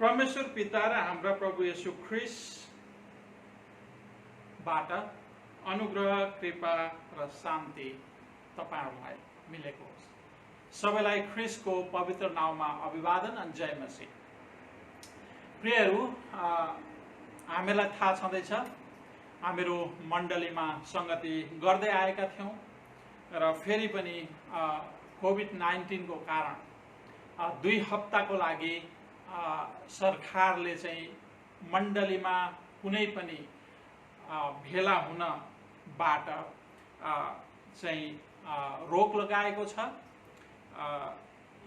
परमेश्वर पिता र हाम्रा प्रभु येशू ख्रिस्टबाट अनुग्रह कृपा र शान्ति तपाईहरुलाई मिलेको होस्। सबैलाई ख्रिस्टको पवित्र नाममा अभिवादन अनि जय मसीह। प्रियहरू, हामीलाई थाहा छँदैछ हामीहरू मण्डलीमा संगति गर्दै आएका थियौं र फेरि पनि कोभिड-19 को कारण 2 हप्ताको लागि सरकारले चाहिँ मण्डलीमा कुनै पनि भेला हुनबाट चाहिँ रोक लगाएको छ।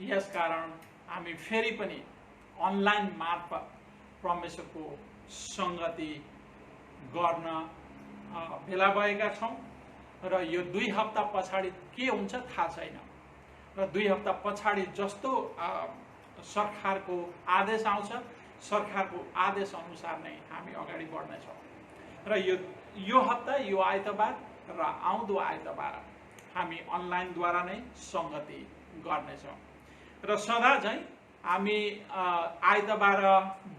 यसकारण हामी फेरि पनि अनलाइन मार्फत परमेश्वरको संगति गर्न भेला भएका छौं र यो 2 हप्ता पछाडि के हुन्छ थाहा छैन र 2 हप्ता पछाडि जस्तो सरकारको आदेश आउँछ सरकारको आदेश अनुसार नै हामी अगाडि बढ्नेछौँ र यो हप्ता यो आइतबार र आउँदो आइतबार हामी अनलाइन द्वारा नै संगति गर्नेछौँ र सदा चाहिँ हामी आइतबार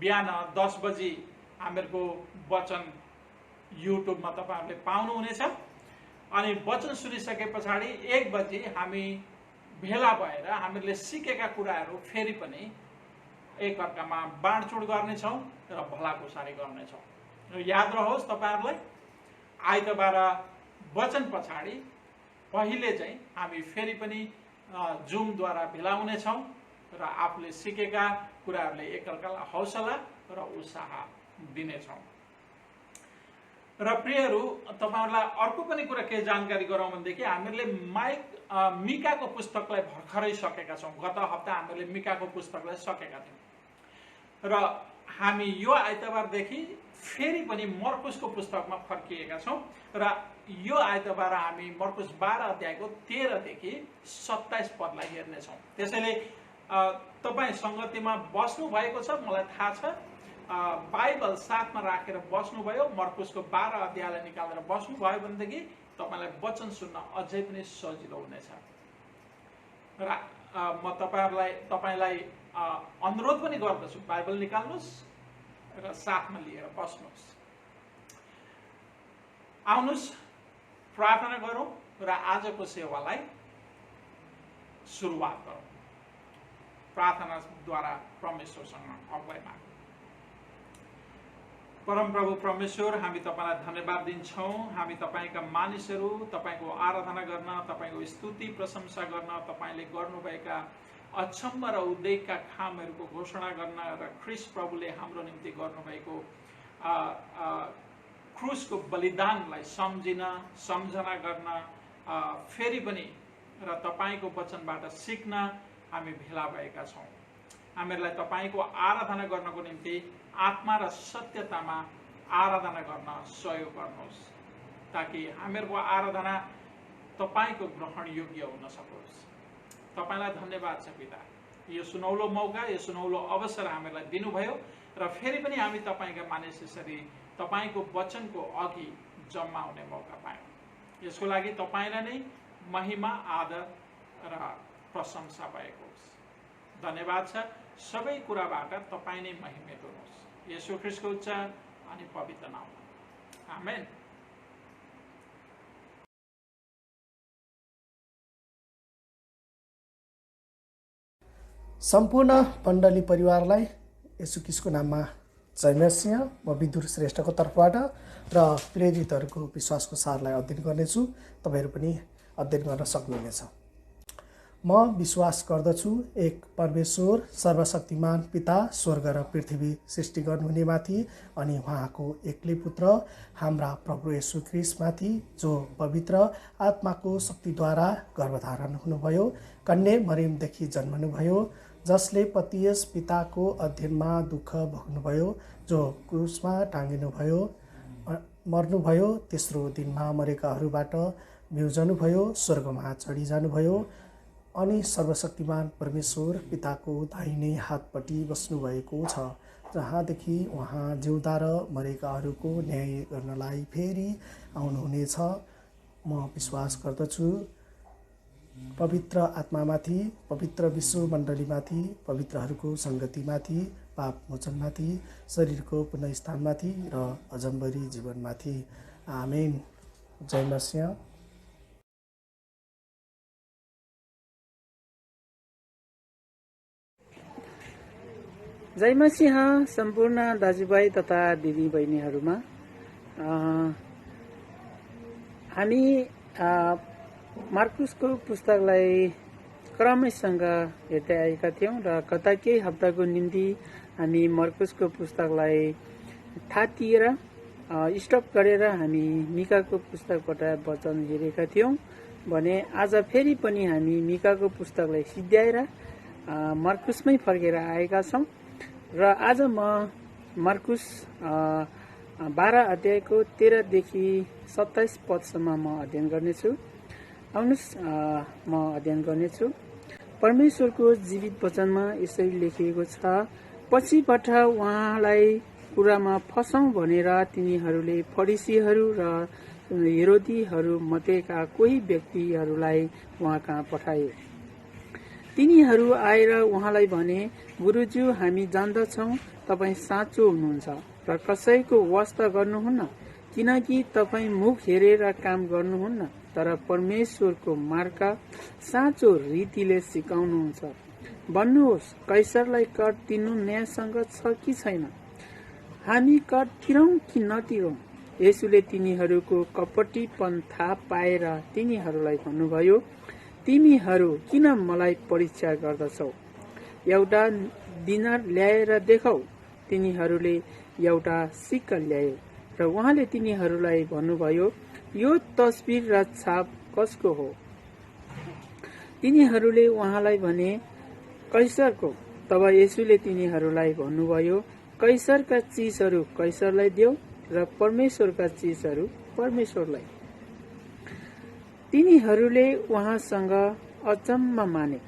बिहान 10 बजी हामीहरूको वचन युट्युबमा तपाईहरुले पाउनुहुनेछ अनि वचन सुनिसके पछाडि 1 बजी हामी भेला भएर हामीले सिकेका कुराहरू फेरि पनि एकअर्कामा बाँडचुँड गर्नेछौँ र भलाकुसारी गर्नेछौँ। याद रहोस् तपाईहरुलाई आइतबार वचन पछाडि पहिले चाहिँ हामी फेरि पनि जुम द्वारा भेला हुनेछौँ र आफूले सिकेका कुराहरूले एकअर्कालाई हौसला र उत्साह दिनेछौँ। र प्रियहरू, तपाईहरुलाई अर्को पनि कुरा के जानकारी गराउँ भनेदेखि हामीले मिकाको पुस्तकलाई भर्खरै सकेका छौं। गत हप्ता हामीले मिकाको पुस्तकलाई सकेका थियौं र हामी यो आइतबारदेखि फेरि पनि मर्कुसको पुस्तकमा फर्किएका छौं र यो आइतबार हामी मर्कुस 12 अध्यायको 13 देखि 27 पदलाई हेर्नेछौं। त्यसैले तपाई संगतिमा बस्नु भएको छ, मलाई थाहा छ। बाइबल साथमा राखेर बस्नुभयो, मर्कुसको 12 अध्यायलाई निकालेर बस्नुभयो भनेदेखि तपाईलाई वचन सुन्न अझै पनि सजिलो हुनेछ र म तपाईलाई अनुरोध पनि गर्दछु, बाइबल निकाल्नुस् र साथमा लिएर बस्नुस्। आउनुस् प्रार्थना गरौँ र आजको सेवालाई सुरुवात गरौँ। प्रार्थनाद्वारा परमेश्वरसँग अगुवाई मागौँ। परम प्रभु परमेश्वर, हामी तपाईलाई धन्यवाद दिन्छौं। हामी तपाईका मानिसहरू तपाईको आराधना गर्न, तपाईको स्तुति प्रशंसा गर्न, तपाईले गर्नुभएका अचम्म र उद्वेगका कामहरूको घोषणा गर्न र ख्रीष्ट प्रभुले हाम्रो निम्ति गर्नुभएको क्रुसको बलिदानलाई सम्झना गर्न फेरि पनि र तपाईको वचनबाट सिक्न हामी भेला भएका छौं। हामीलाई तपाईको आराधना गर्नको निम्ति आत्मा र सत्यतामा आराधना गर्न सहयोग गर्नुहोस् ताकि हामीहरूको आराधना तपाईको ग्रहण योग्य हुन सकोस्। तपाईलाई धन्यवाद छ पिता, यो सुनौलो मौका, यो सुनौलो अवसर हामीलाई दिनुभयो र फेरि पनि हामी तपाईका मानिस यसरी तपाईको वचनको अघि जम्मा हुने मौका पायौं। यसको लागि तपाईलाई नै महिमा, आदर र प्रशंसा भएको होस्। धन्यवाद छ। सबै कुराबाट तपाई नै महिमित हुनुहोस्। येशू ख्रीष्टको उच्चार अनि पवित्र नाममा आमेन। सम्पूर्ण मण्डली परिवारलाई येशू ख्रीष्टको नाममा जय मसीह। म विदुर श्रेष्ठको तर्फबाट र प्रेरितहरूको विश्वासको सारलाई अध्ययन गर्नेछु। तपाईहरु पनि अध्ययन गर्न सक्नुहुनेछ। म विश्वास गर्दछु एक परमेश्वर सर्वशक्तिमान पिता, स्वर्ग र पृथ्वी सृष्टि गर्नुहुने माथि अनि उहाँको एक्लै पुत्र हाम्रा प्रभु येशू ख्रीष्टमाथि, जो पवित्र आत्माको शक्तिद्वारा गर्भधारण हुनुभयो, कन्या मरियमदेखि जन्मनुभयो, जसले पतियस पिताको अध्ययनमा दुःख भोग्नुभयो, जो क्रुसमा टाँगिनुभयो, मर्नुभयो, तेस्रो दिनमा मरेकाहरूबाट बिउजनुभयो, स्वर्गमा चढी जानुभयो अनि सर्वशक्तिमान परमेश्वर पिताको दाहिने हातपट्टि बस्नुभएको छ, जहाँदेखि उहाँ जिउँदा र मरेकाहरूको न्याय गर्नलाई फेरि आउनुहुनेछ। म विश्वास गर्दछु पवित्र आत्मामाथि, पवित्र विश्व मण्डलीमाथि, पवित्रहरूको संगतिमाथि पाप मोचनमाथि, शरीरको पुनःस्थानमाथि र अजम्बरी जीवनमाथि। आमेन। जय मसिह। जय मसिह सम्पूर्ण दाजुभाइ तथा दिदीबहिनीहरूमा। हामी मार्कुसको पुस्तकलाई क्रमैसँग हेर्दै आएका थियौँ र गत केही हप्ताको निम्ति हामी मार्कुसको पुस्तकलाई थातिएर स्टप गरेर हामी मिकाको पुस्तकबाट वचन हेरेका थियौँ भने आज फेरि पनि हामी मिकाको पुस्तकलाई सिद्ध्याएर मार्कुसमै फर्केर आएका छौँ र आज म मार्कुस 12 अध्यायको 13 देखि 27 पदसम्म म अध्ययन गर्नेछु। आउनुहोस् म अध्ययन गर्नेछु। परमेश्वरको जीवित वचनमा यसरी लेखिएको छ, पछिबाट उहाँलाई कुरामा फसौँ भनेर तिनीहरूले फरिसीहरू र हेरोदीहरू मध्येका कोही व्यक्तिहरूलाई उहाँ कहाँ पठाए। तिनीहरू आएर उहाँलाई भने, गुरुज्यू, हामी जान्दछौँ तपाईँ साँचो हुनुहुन्छ र कसैको वास्ता गर्नुहुन्न, किनकि तपाईँ मुख हेरेर काम गर्नुहुन्न, तर परमेश्वरको मार्ग साँचो रीतिले सिकाउनुहुन्छ। भन्नुहोस्, कैसरलाई कर तिर्नु न्यायसङ्गत छ कि छैन? हामी कर तिरौँ कि नतिरौँ? यसुले तिनीहरूको कपटीपन थाहा पाएर तिनीहरूलाई भन्नुभयो, तिमीहरू किन मलाई परीक्षा गर्दछौ? एउटा दिनार ल्याएर देखाऊ। तिनीहरूले एउटा सिक्का ल्यायो र उहाँले तिनीहरूलाई भन्नुभयो, यो तस्बिर र छाप कसको हो? तिनीहरूले उहाँलाई भने, कैसरको। तब यसुले तिनीहरूलाई भन्नुभयो, कैसरका चिजहरू कैसरलाई देऊ र परमेश्वरका चिजहरू परमेश्वरलाई। तिनीहरूले उहाँसँग अचम्म माने।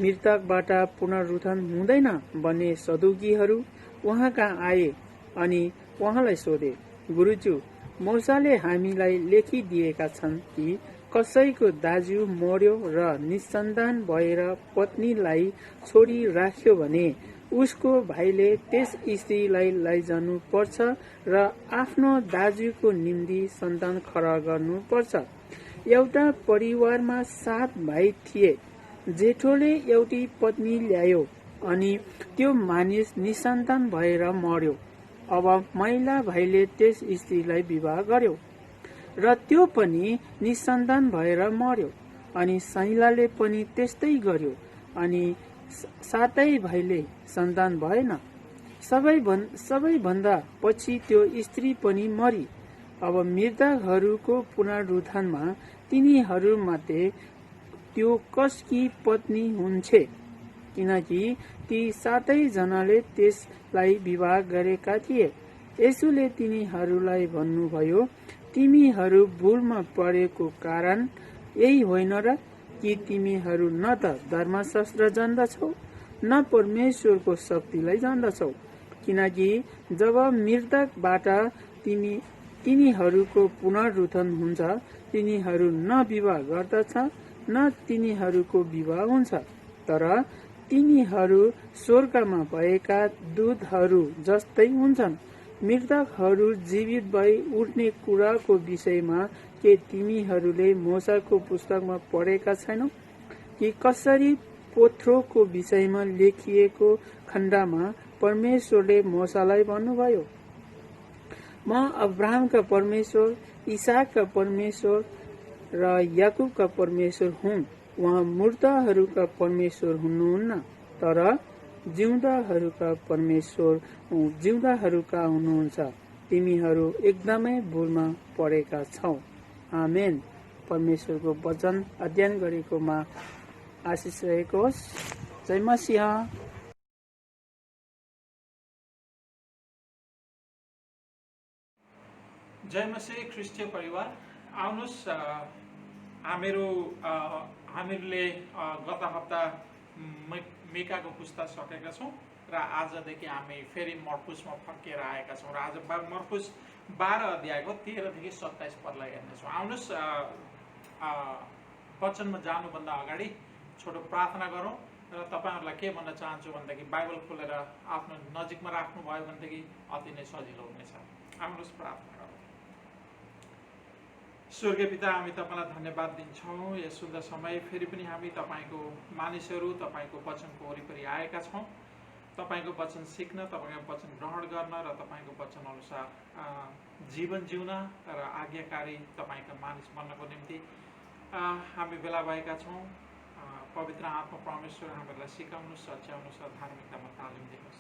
मृतकबाट पुनरुत्थान हुँदैन भन्ने सदुकीहरू उहाँ कहाँ आए अनि उहाँलाई सोधे, गुरुज्यू, मूसाले हामीलाई लेखिदिएका छन् कि कसैको दाजु मर्यो र निसन्तान भएर पत्नीलाई छोडी राख्यो भने उसको भाइले त्यस स्त्रीलाई लैजानु पर्छ र आफ्नो दाजुको निम्ति सन्तान खडा गर्नु पर्छ। एउटा परिवारमा 7 भाइ थिए। जेठोले एउटी पत्नी ल्यायो अनि त्यो मानिस निसन्तान भएर मर्यो। अब महिला भाइले त्यस स्त्रीलाई विवाह गर्यो र त्यो पनि निसन्तान भएर मर्यो। अनि साइलाले पनि त्यस्तै गर्यो अनि 7 भाइले सन्तान भएन। सबैभन्दा पछि त्यो स्त्री पनि मरी। अब मृतकहरूको पुनरुत्थानमा तिनीहरूमध्ये त्यो कसकी पत्नी हुन्छे? किनकि ती 7 जनाले त्यसलाई विवाह गरेका थिए। यसुले तिनीहरूलाई भन्नुभयो, तिमीहरू भुलमा परेको कारण यही होइन र? कि तिमीहरू न त धर्मशास्त्र जान्दछौ न परमेश्वरको शक्तिलाई जान्दछौ। किनकि जब मृतकबाट तिनीहरूको पुनरुत्थान हुन्छ, तिनीहरू न विवाह गर्दछ न तिनीहरूको विवाह हुन्छ, तर तिनीहरू स्वर्गमा भएका दूतहरू जस्तै हुन्छन्। मृतकहरू जीवित भई उठ्ने कुराको विषयमा के तिमीहरूले मूसाको पुस्तकमा पढेका छैनौ कि कसरी पोथ्रोको विषयमा लेखिएको खण्डमा परमेश्वरले मूसालाई भन्नुभयो, म अब्राहमका परमेश्वर, इसाकका परमेश्वर र याकुबका परमेश्वर हुँ। उहाँ मृतकहरूका परमेश्वर हुनुहुन्न, तर जिउँदाहरूका परमेश्वर जिउँदाहरूका हुनुहुन्छ। तिमीहरू एकदमै भुलमा परेका छौ। आमेन। परमेश्वरको वचन अध्ययन गरेकोमा आशिष रहेको होस्। जय मसीह। जय मसीह ख्रिस्टीय परिवार। आउनुहोस्, हामीहरूले गत हप्ता मिकाको पुस्तक सकेका छौँ र आजदेखि हामी फेरि मर्कुसमा फर्किएर आएका छौँ र आज मर्कुस 12 अध्यायको 13 देखि 27 पदलाई हेर्नेछौँ। आउनुहोस्, वचनमा जानुभन्दा अगाडि छोटो प्रार्थना गरौँ र तपाईहरुलाई के भन्न चाहन्छु भन्दाखेरि बाइबल खोलेर आफ्नो नजिकमा राख्नुभयो भनेदेखि अति नै सजिलो हुनेछ। हामीहरू प्रार्थना गरौँ। स्वर्गीय पिता, हामी तपाईलाई धन्यवाद दिन्छौँ। यस सुन्दर समय फेरि पनि हामी तपाईको मानिसहरू तपाईको वचनको वरिपरि आएका छौँ। तपाईको वचन सिक्न, तपाईको वचन ग्रहण गर्न र तपाईको वचन अनुसार जीवन जिउन र आज्ञाकारी तपाईका मानिस बन्नको निम्ति हामी बेला भएका छौँ। पवित्र आत्मा परमेश्वर हामीलाई सिकाउनुहोस्, सच्याउनुहोस् र धार्मिकतामा तालिम दिनुहोस्।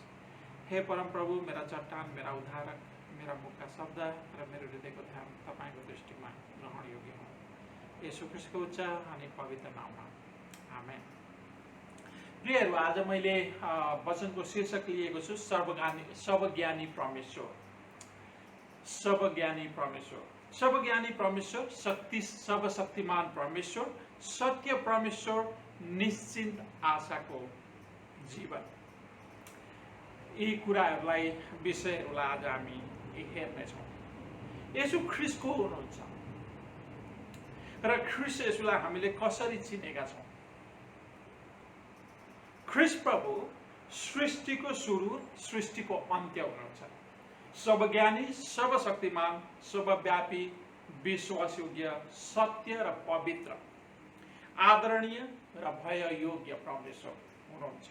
हे परम प्रभु, मेरा चट्टान, मेरा उद्धारक, मेरा मुखका शब्द र मेरो हृदयको ध्यान तपाईको दृष्टिमा ग्रहण योग्य हो। येशू ख्रीष्टको उच्च अनि पवित्र नाममा आमेन। प्रियहरू, आज मैले वचनको शीर्षक लिएको छु सर्वज्ञानी परमेश्वर। सर्वज्ञानी परमेश्वर, सर्वज्ञानी परमेश्वर, सर्वशक्तिमान परमेश्वर, सत्य परमेश्वर, निश्चिन्त आशाको जीवन। यी कुराहरूलाई विषयहरूलाई आज हामी हेर्नेछौँ। येशू ख्रीष्ट को हुनुहुन्छ र ख्रीष्ट येशूलाई हामीले कसरी चिनेका छौँ? ख्रीष्ट प्रभु सृष्टिको सुरु, सृष्टिको अन्त्य हुनुहुन्छ। सर्वज्ञानी, सर्वशक्तिमान, सर्वव्यापी, विश्वासयोग्य, सत्य र पवित्र, आदरणीय र भययोग्य परमेश्वर हुनुहुन्छ।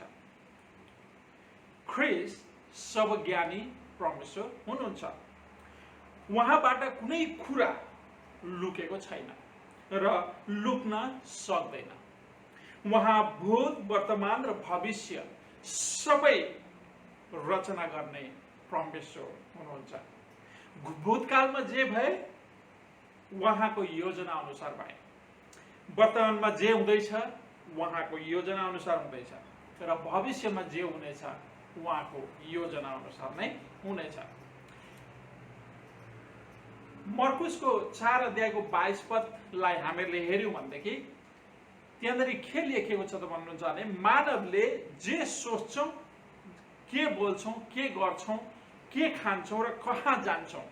ख्रीष्ट सर्वज्ञानी परमेश्वर हुनुहुन्छ। उहाँबाट कुनै कुरा लुकेको छैन र लुक्न सक्दैन। उहाँ भूत, वर्तमान र भविष्य सबै रचना गर्ने परमेश्वर हुनुहुन्छ। भूतकालमा जे भए उहाँको योजना अनुसार भए, वर्तमानमा जे हुँदैछ उहाँको योजना अनुसार हुँदैछ र भविष्यमा जे हुनेछ उहाँको योजना अनुसार नै हुनेछ। मर्कुसको 4 अध्यायको 22 पदलाई हामीले हेर्यौं भनेदेखि त्यहाँनिर के लेखेको छ त भन्नुहुन्छ भने, मानवले जे सोच्छौं, के बोल्छौं, के गर्छौं, के खान्छौं र कहाँ जान्छौं,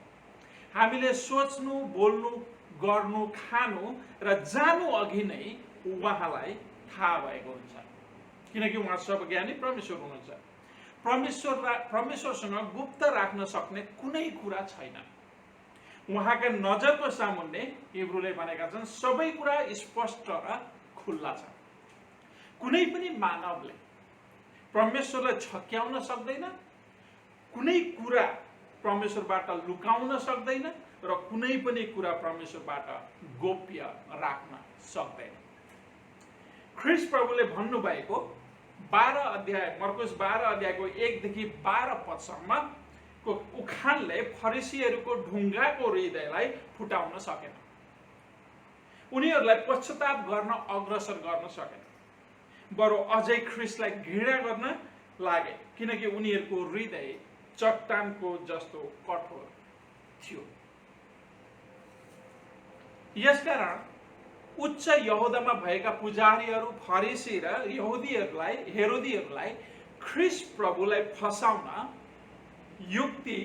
हामीले सोच्नु, बोल्नु, गर्नु, खानु र जानु अघि नै उहाँलाई थाहा भएको हुन्छ। किनकि उहाँ सर्वज्ञानी परमेश्वर हुनुहुन्छ। परमेश्वरसँग गुप्त राख्न सक्ने कुनै कुरा छैन। उहाँका नजरको सामुन्ने इब्रूले भनेका छन् सबै कुरा स्पष्ट र खुल्ला छ। कुनै पनि मानवले परमेश्वरलाई छक्याउन सक्दैन, कुनै कुरा परमेश्वरबाट लुकाउन सक्दैन र कुनै पनि कुरा परमेश्वरबाट गोप्य राख्न सक्दैन। ख्रीष्ट प्रभुले भन्नुभएको 12 अध्याय, मर्कुस 12 अध्यायको 1 देखि 12 पदसम्मको उखानले फरिसीहरूको ढुङ्गाको हृदयलाई फुटाउन सकेन। उनीहरूलाई पश्चाताप गर्न अग्रसर गर्न सकेन, बरु अझै ख्रीष्टलाई घृणा गर्न लागे, किनकि उनीहरूको हृदय चट्टानको जस्तो कठोर थियो। यसकारण उच्च यहुदामा भएका पुजारीहरू, फरिसी र हेरोदीहरूलाई ख्रीष्ट प्रभुलाई फसाउन युक्ति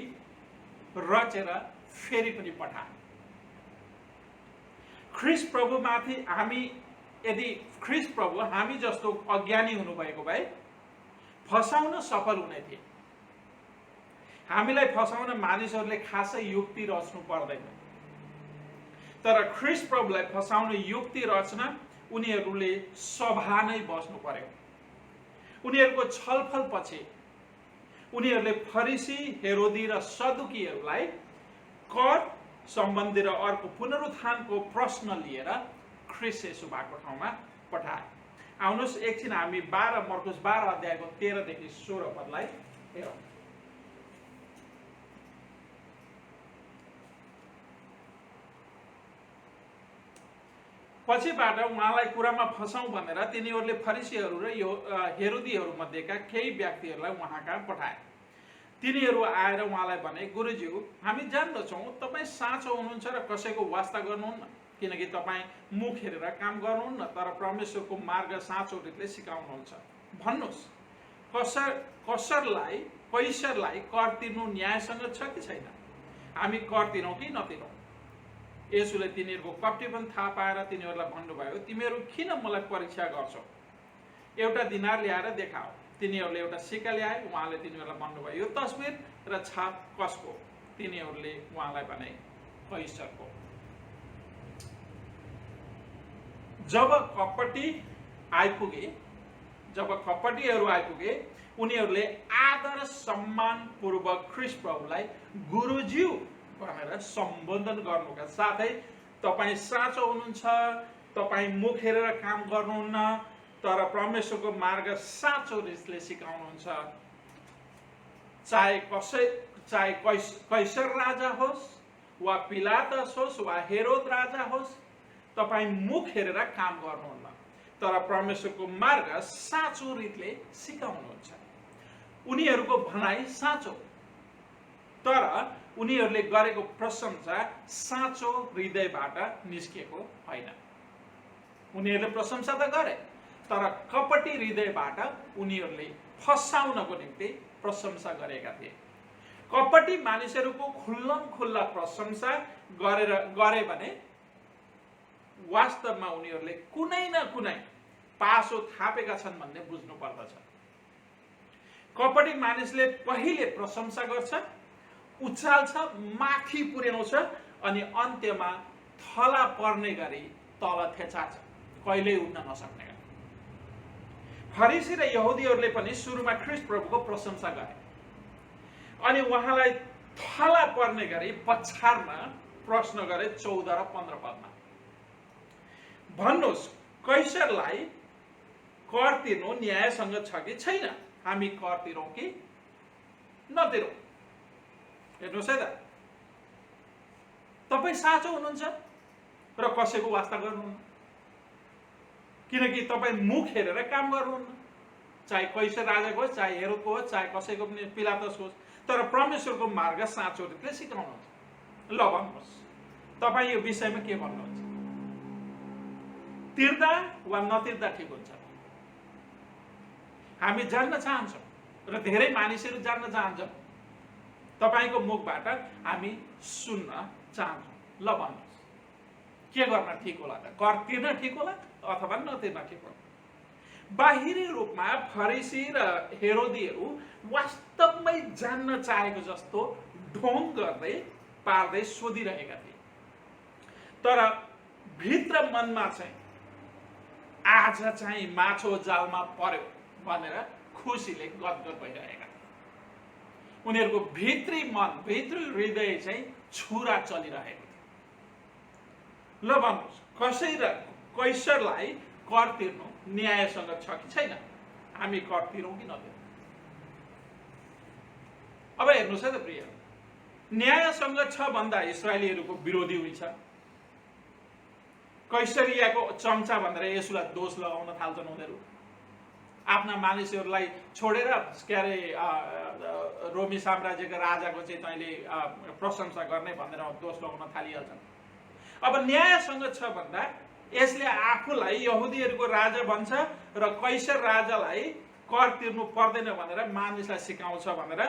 रचेर फेरि पनि पठाए। ख्रीष्ट प्रभुमाथि यदि ख्रीष्ट प्रभु हामी जस्तो अज्ञानी हुनुभएको भए फसाउन सफल हुने थिए। हामीलाई फसाउन मानिसहरूले खासै युक्ति रच्नु पर्दैन, तर ख्रीष्ट प्रभुलाई फसाउने युक्ति रचना उनीहरूले सभा नै बस्नु पर्यो। उनीहरूको छलफल पछि उनीहरूले फरिसी, हेरोदी र सदुकीहरूलाई कर सम्बन्धी र अर्को पुनरुत्थानको प्रश्न लिएर ख्रीष्ट येशू भएको ठाउँमा पठाए। आउनुहोस् एकछिन हामी मर्कुस 12 अध्यायको 13 देखि 16 पदलाई हेरौँ। पछिबाट उहाँलाई कुरामा फसाउँ भनेर तिनीहरूले फरिसीहरू र हेरोदीहरू मध्येका केही व्यक्तिहरूलाई उहाँ कहाँ पठाए। तिनीहरू आएर उहाँलाई भने, गुरुज्यू, हामी जान्दछौँ तपाईँ साँचो हुनुहुन्छ र कसैको वास्ता गर्नुहुन्न, किनकि तपाईँ मुख हेरेर काम गर्नुहुन्न, तर परमेश्वरको मार्ग साँचो रीतिले सिकाउनुहुन्छ। भन्नुहोस्, कैसरलाई कर तिर्नु न्यायसँग छ कि छैन? हामी कर तिरौँ कि नतिरौँ? येशूले तिनीहरूको कपटीपन थाहा पाएर तिनीहरूलाई भन्नुभयो, तिमीहरू किन मलाई परीक्षा गर्छौ? एउटा दिनार ल्याएर देखाओ। तिनीहरूले एउटा सिक्का ल्याए, उहाँले तिनीहरूलाई भन्नुभयो यो तस्बिर र छाप कसको? तिनीहरूले उहाँलाई भने कैसरको। जब कपटीहरू आइपुगे उनीहरूले आदर सम्मान पूर्वक ख्रीष्ट प्रभुलाई गुरुज्यू भनेर सम्बोधन गर्नुका साथै तपाईँ साँचो हुनुहुन्छ, तपाईँ मुख हेरेर काम गर्नुहुन्न, तर परमेश्वरको मार्ग साँचो रिसले सिकाउनुहुन्छ। चाहे कैसर राजा होस् वा पिलातस होस् वा हेरोद राजा होस्, तपाईँ मुख हेरेर काम गर्नुहुन्न, तर परमेश्वरको मार्ग साँचो रीतिले सिकाउनुहुन्छ। उनीहरूको भनाइ साँचो, तर उनीहरूले गरेको प्रशंसा साँचो हृदयबाट निस्केको होइन। उनीहरूले प्रशंसा त गरे, तर कपटी हृदयबाट उनीहरूले फसाउनको निम्ति प्रशंसा गरेका थिए। कपटी मानिसहरूको खुल्ला प्रशंसा गरे भने वास्तवमा उनीहरूले कुनै न कुनै पासो थापेका छन् भन्ने बुझ्नु पर्दछ। कपटी मानिसले पहिले प्रशंसा गर्छ, उचाल्छ, माथि पुर्याउँछ अनि अन्त्यमा थला पर्ने गरी तल थेचार्छ, कहिल्यै उठ्न नसक्ने गरी। फरिसी र यहुदीहरूले पनि सुरुमा ख्रीष्ट प्रभुको प्रशंसा गरे अनि उहाँलाई थला पर्ने गरी पछाड्न प्रश्न गरे 14 र 15 पदमा। भन्नुहोस्, कैसरलाई कर तिर्नु न्यायसँग छ कि छैन? हामी कर तिरौँ कि नतिरौँ? हेर्नुहोस् है त, तपाईँ साँचो हुनुहुन्छ र कसैको वास्ता गर्नुहुन्न, किनकि तपाईँ मुख हेरेर काम गर्नुहुन्न। चाहे कैसर राजाको होस्, चाहे हेरोदको होस्, चाहे कसैको पनि पिलातस होस्, तर परमेश्वरको मार्ग साँचो रीतिले सिकाउनुहुन्छ। ल भन्नुहोस्, तपाईँ यो विषयमा के भन्नुहुन्छ? तिर्दा वा नतिर्दा ठिक हुन्छ? हामी जान्न चाहन्छौँ र धेरै मानिसहरू जान्न चाहन्छन्। तपाईँको मुखबाट हामी सुन्न चाहन्छौँ। ल भन्नुहोस्, के गर्न ठिक होला त? कर तिर्न ठिक होला अथवा नतिर्न ठिक होला? बाहिरी रूपमा फरिसी र हेरोदीहरू वास्तवमै जान्न चाहेको जस्तो ढोङ गर्दै पार्दै सोधिरहेका थिए, तर भित्र मनमा चाहिँ आज चाहिँ माछो जालमा पर्यो भनेर खुसीले गदगद भइरहेका थिए। उनीहरूको भित्री मन, भित्री हृदय चाहिँ छुरा चलिरहेको थियो। ल भन्नुहोस्, कैसरलाई कर तिर्नु न्यायसँग छ कि छैन? हामी कर तिरौँ कि नतिरौँ? अब हेर्नुहोस् है त प्रिय, न्यायसँग छ भन्दा इस्राएलीहरूको विरोधी हुन्छ। कैसरियाको चम्चा भनेर यसुलाई दोष लगाउन थाल्छन् उनीहरू। आफ्ना मानिसहरूलाई छोडेर के अरे रोमी साम्राज्यका राजाको चाहिँ तैँले प्रशंसा गर्ने भनेर दोष लगाउन थालिहाल्छन्। अब न्यायसँग छ भन्दा यसले आफूलाई यहुदीहरूको राजा भन्छ र कैसर राजालाई कर तिर्नु पर्दैन भनेर मानिसलाई सिकाउँछ भनेर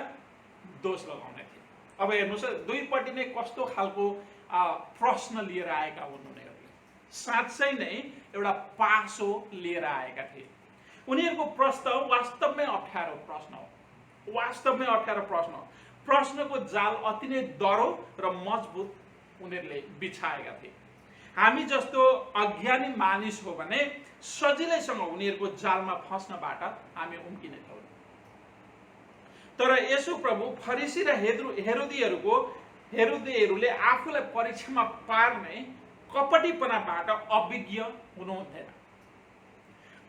दोष लगाउने थिए। अब हेर्नुहोस्, दुईपट्टि नै कस्तो खालको प्रश्न लिएर आएका हुन् उनीहरूले। साँच्चै नै एउटा पासो लिएर आएका थिए। उनीहरूको प्रश्न वास्तवमै अप्ठ्यारो प्रश्न हो, वास्तवमै अप्ठ्यारो प्रश्न हो। प्रश्नको जाल अति नै दह्रो र मजबुत उनीहरूले बिछाएका थिए। हामी जस्तो अज्ञानी मानिस हो भने सजिलैसँग उनीहरूको जालमा फस्नबाट हामी उम्किनेछौँ। तर यसु प्रभु फरिसी र हेरोदीहरूले आफूलाई परीक्षामा पार्ने कपटीपनाबाट अभिज्ञ हुनुहुन्थेन।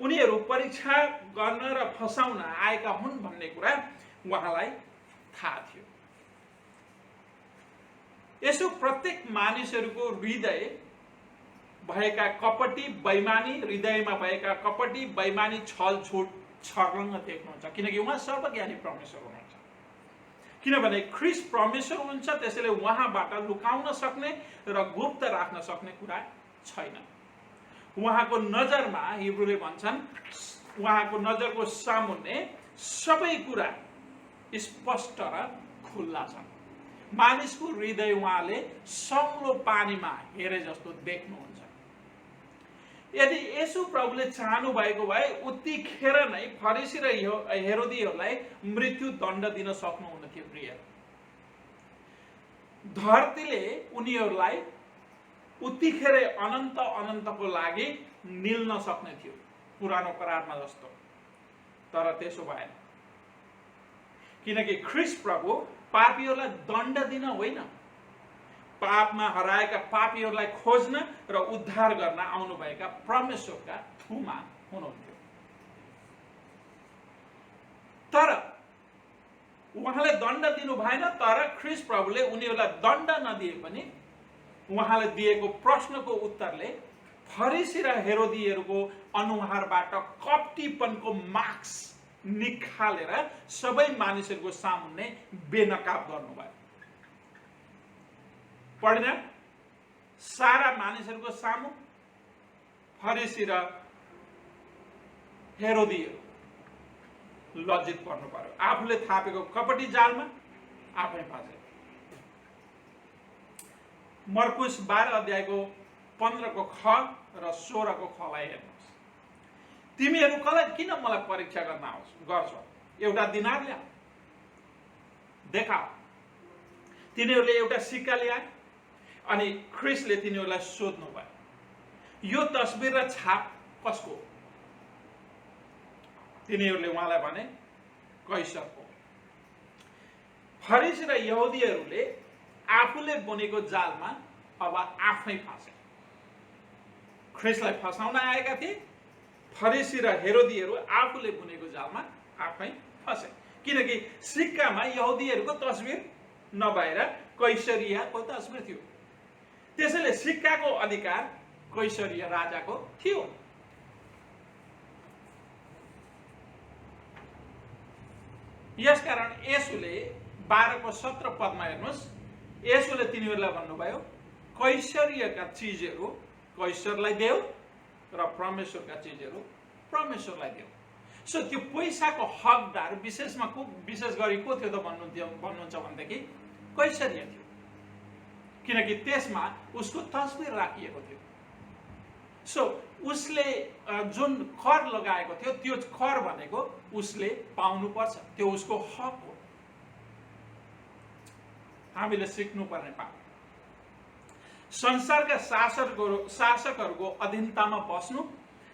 उनीहरू परीक्षा गर्न र फसाउन आएका हुन् भन्ने कुरा उहाँलाई थाहा थियो। यसो प्रत्येक मानिसहरूको हृदय भएका कपटी बैमानी, हृदयमा भएका कपटी बैमानी छलछुट छर्लङ्ग देख्नुहुन्छ, किनकि उहाँ सर्वज्ञानी परमेश्वर हुनुहुन्छ। किनभने ख्रीष्ट परमेश्वर हुनुहुन्छ, त्यसैले उहाँबाट लुकाउन सक्ने र गुप्त राख्न सक्ने कुरा छैन। उहाँको नजरमा, हिब्रूले भन्छन्, उहाँको नजरको सामुन्ने सबै कुरा स्पष्ट र खुल्ला छन्। मानिसको हृदय उहाँले सङ्लो पानीमा हेरे जस्तो देख्नुहुन्छ। यदि येशू प्रभुले चाहनु भएको भए उतिखेर नै फरिसी र हेरोदीहरूलाई मृत्यु दण्ड दिन सक्नुहुन्थ्यो। प्रिय, धरतीले उनीहरूलाई उतिखेरै अनन्तको लागि निल्न सक्ने थियो, पुरानो करारमा जस्तो। तर त्यसो भएन, किनकि ख्रीष्ट प्रभु पापीहरूलाई दण्ड दिन होइन, पापमा हराएका पापीहरूलाई खोज्न र उद्धार गर्न आउनुभएका परमेश्वरका थुमा हुनुहुन्थ्यो। तर उहाँले दण्ड दिनु भएन, तर ख्रीष्ट प्रभुले उनीहरूलाई दण्ड नदिए पनि उहाँले दिएको प्रश्नको उत्तरले फरिसी र हेरोदीहरूको अनुहारबाट कपटीपनको मार्क्स निकालेर सबै मानिसहरूको सामुन्ने बेनकाब गर्नुभयो। पढ्न सारा मानिसहरूको सामु फरिसी र हेरोदीहरू लज्जित पर्नु पर्यो। आफूले थापेको कपटी जालमा आफै फसे। मर्कुस 12 अध्यायको 15 को ख र 16 को खलाई हेर्नुहोस्। तिमीहरू किन मलाई परीक्षा गर्न गर्छौ? एउटा दिनार ल्याऊ, देखाऊ। तिनीहरूले एउटा सिक्का ल्याए अनि ख्रीष्टले तिनीहरूलाई सोध्नु भयो, यो तस्बिर र छाप कसको? तिनीहरूले उहाँलाई भने, कैसरको। फरिसी र यहुदीहरूले आफूले बुनेको जालमा अब आफै फसे। ख्रीष्टलाई फसाउन आएका थिए, फरिसी र हेरोदीहरू आफूले बुनेको जालमा आफै फसे। किनकि सिक्कामा यहुदीहरूको तस्बिर नभएर कैसरियाको तस्बिर थियो। त्यसैले सिक्काको अधिकार कैसरिया राजाको थियो। यसकारण येशूले 12 को 17 पदमा हेर्नुहोस्, येशूले तिनीहरूलाई भन्नुभयो, कैसरियाका चिजहरू कैसरलाई देऊ र परमेश्वरका चिजहरू परमेश्वरलाई देऊ। सो त्यो पैसाको हकदार विशेष गरी को थियो त भन्नुहुन्छ भनेदेखि कैसरिया थियो, किनकि त्यसमा उसको तस्बिर राखिएको थियो। सो उसले जुन कर लगाएको थियो त्यो कर भनेको उसले पाउनुपर्छ, त्यो उसको हक हो। हामीले सिक्नुपर्ने पाठ, संसारका शासकहरूको अधीनतामा बस्नु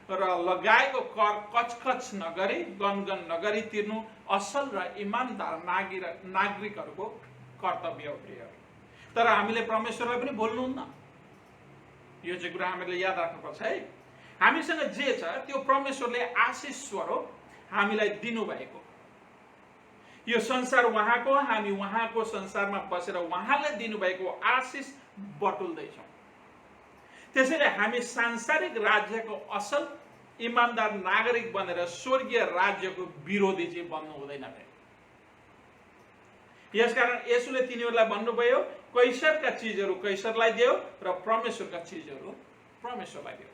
र लगाएको कर कचकच नगरी गनगन नगरी तिर्नु असल र इमानदार नागरिकहरूको कर्तव्य हो। तर हामीले परमेश्वरलाई पनि बोल्नुहुन्न। यो चाहिँ कुरा हामीले याद राख्नुपर्छ है। हामीसँग जे छ त्यो परमेश्वरले आशिष स्वरूप हामीलाई दिनुभएको। यो संसार उहाँको, हामी उहाँको संसारमा बसेर उहाँले दिनुभएको आशिष बटुल्दैछौँ। त्यसैले हामी सांसारिक राज्यको असल इमानदार नागरिक बनेर स्वर्गीय राज्यको विरोधी चाहिँ बन्नु हुँदैन। यसकारण येशूले तिनीहरूलाई भन्नुभयो, कैसरका चिजहरू कैसरलाई देऊ र परमेश्वरका चिजहरू परमेश्वरलाई देऊ।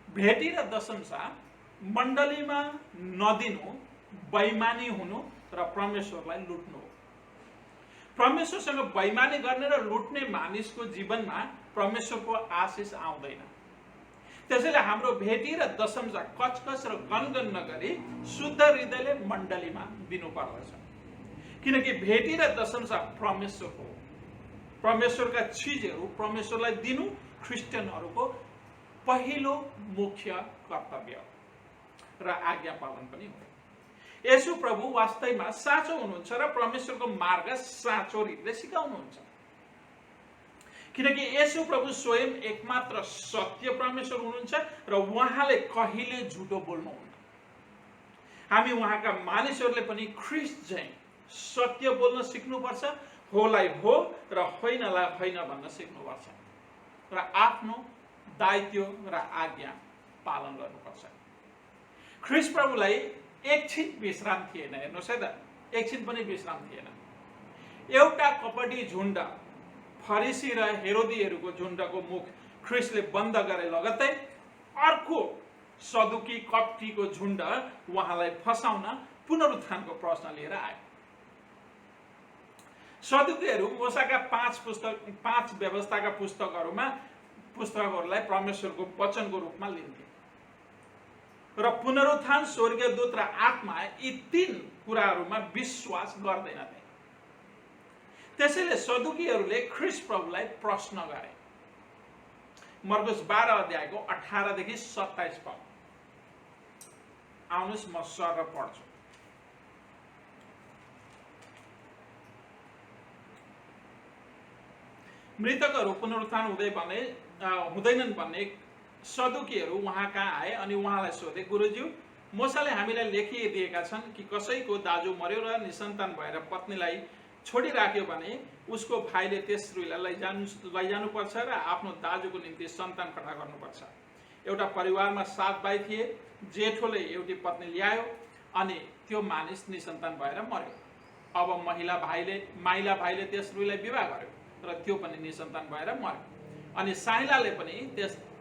भेटी र दशंशा मण्डलीमा नदिनु बेइमानी हुनु र परमेश्वरलाई लुट्नु हो। परमेश्वरसँग बेइमानी गर्ने र लुट्ने मानिसको जीवनमा परमेश्वरको आशिष आउँदैन। त्यसैले हाम्रो भेटी र दशंशा कचकच र गनगन नगरी शुद्ध हृदयले मण्डलीमा दिनु पर्दछ, किनकि भेटी र दशंशा परमेश्वरको हो। परमेश्वरका चिजहरू परमेश्वरलाई दिनु क्रिस्चियनहरूको पहिलो मुख्य कर्तव्य र आज्ञा पालन पनि हो। येशू प्रभु वास्तवमा साँचो हुनुहुन्छ र परमेश्वरको मार्ग साँचो रीतिले सिकाउनुहुन्छ, किनकि येशू प्रभु स्वयं एकमात्र सत्य परमेश्वर हुनुहुन्छ र उहाँले कहिले झुटो बोल्नुहुन्न। हामी उहाँका मानिसहरूले पनि ख्रीष्ट चाहिँ सत्य बोल्न सिक्नुपर्छ, होलाई हो र होइनलाई होइन भन्न सिक्नुपर्छ र आफ्नो दायित्व र आज्ञा पालन गर्नुपर्छ। ख्रीष्ट प्रभुलाई एकछिन विश्राम थिएन। हेर्नुहोस् है त, एकछिन पनि विश्राम थिएन। एउटा कपटी झुण्ड फरिसी र हेरोदीहरूको झुण्डको मुख ख्रीष्टले बन्द गरे लगत्तै अर्को सदुकी कपटीको झुण्ड उहाँलाई फसाउन पुनरुत्थानको प्रश्न लिएर आयो। सदुकीहरू मूसाका 5 व्यवस्थाका पुस्तकहरूलाई परमेश्वरको वचनको रूपमा लिन्थे र पुनरुत्थान, स्वर्गीय दूत र आत्मा यी 3 कुराहरूमा विश्वास गर्दैनथे। त्यसैले सदुकीहरूले ख्रीष्ट प्रभुलाई प्रश्न गरे। मर्कुस 12 अध्यायको 18 देखि 27 पद। आउनुहोस् म सर पढ्छु। मृतकहरू पुनरुत्थान हुँदैनन् भन्ने सदुकीहरू उहाँ कहाँ आए अनि उहाँलाई सोधे, गुरुज्यू, मूसाले हामीलाई लेखिदिएका छन् कि कसैको दाजु मर्यो र निसन्तान भएर पत्नीलाई छोडिराख्यो भने उसको भाइले त्यस स्त्रीलाई लैजानुपर्छ र आफ्नो दाजुको निम्ति सन्तान खडा गर्नुपर्छ। एउटा परिवारमा 7 भाइ थिए। जेठोले एउटी पत्नी ल्यायो अनि त्यो मानिस निसन्तान भएर मर्यो। अब माइला भाइले त्यस स्त्रीलाई विवाह गर्यो र त्यो पनि निसन्तान भएर मर्यो। अनि साइलाले पनि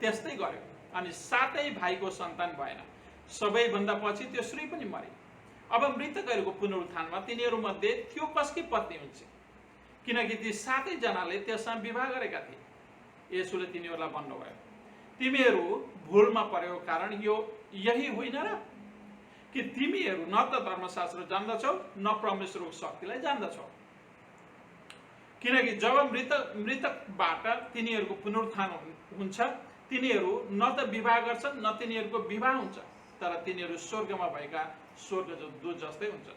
त्यस्तै गर्यो अनि 7 भाइको सन्तान भएन। सबैभन्दा पछि त्यो स्त्री पनि मरे। अब मृतकहरूको पुनरुत्थानमा तिनीहरूमध्ये त्यो कसकी पत्नी हुन्छ, किनकि ती 7 जनाले त्यससँग विवाह गरेका थिए। येशूले तिनीहरूलाई भन्नुभयो, तिमीहरू भुलमा परेको कारण यही होइन र कि तिमीहरू न त धर्मशास्त्र जान्दछौ न परमेश्वरको शक्तिलाई जान्दछौ। किनकि जब मृतकबाट तिनीहरूको पुनरुत्थान हुन्छ, तिनीहरू न त विवाह गर्छन् न तिनीहरूको विवाह हुन्छ, तर तिनीहरू स्वर्गमा भएका स्वर्गदूत जस्तै हुन्छ।